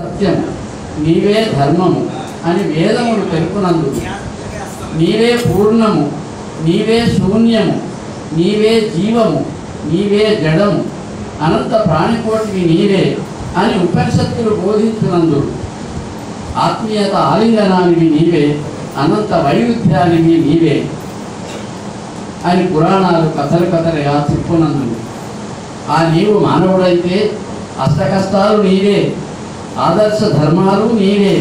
సత్యం నీవే ధర్మము అని వేదములు తెలుపునందు నీవే పూర్ణము, నీవే శూన్యము, నీవే జీవము, నీవే జడము, అనంత ప్రాణికోటివి నీవే అని ఉపనిషత్తులు బోధించునందు ఆత్మీయత ఆలింగనానివి నీవే, అనంత వైరుధ్యానివి నీవే అని పురాణాలు కథలుగా చెప్పునందు ఆ నీవు మానవుడైతే అష్టకష్టాలు నీవే, ఆదర్శ ధర్మాలు నీవే,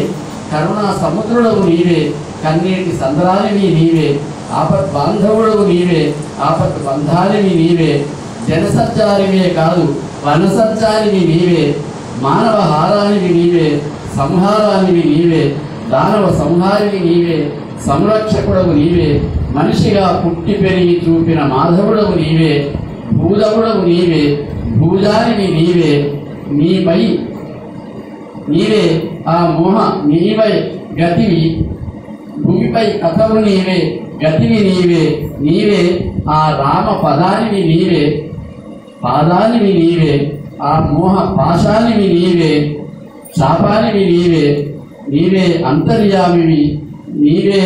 కరుణా సముద్రుడవు నీవే, కన్నీటి సంద్రానివి నీవే, ఆపత్ బాంధవుడవు నీవే, ఆపత్ బంధానివి నీవే, జనసంచారివే కాదు వనసంచారివి నీవే, మానవ హారానివి నీవే, సంహారానివి నీవే, దానవ సంహారివి నీవే, సంరక్షకుడవు నీవే, మనిషిగా పుట్టి పెరిగి చూపిన మాధవుడవు నీవే, భూదవుడవు నీవే, భూజానివి నీవే, నీపై నీవే ఆ మోహ నీవై గతివి, భూమిపై కథవు నీవే, గతివి నీవే, నీవే ఆ రామ పదానివి నీవే, పాదానివి నీవే, ఆ మోహ పాశానివి నీవే, శాపానివి నీవే, నీవే అంతర్యామివి, నీవే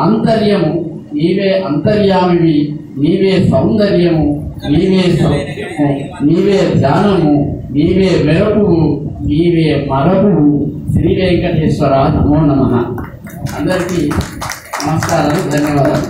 ఆంతర్యము, నీవే అంతర్యామివి, నీవే సౌందర్యము, నీవే సౌఖ్యము, నీవే ధ్యానము, నీవే మెరపువు, నీవే మరపువు. శ్రీ వెంకటేశ్వర నమో నమః. అందరికీ నమస్కారాలు, ధన్యవాదాలు.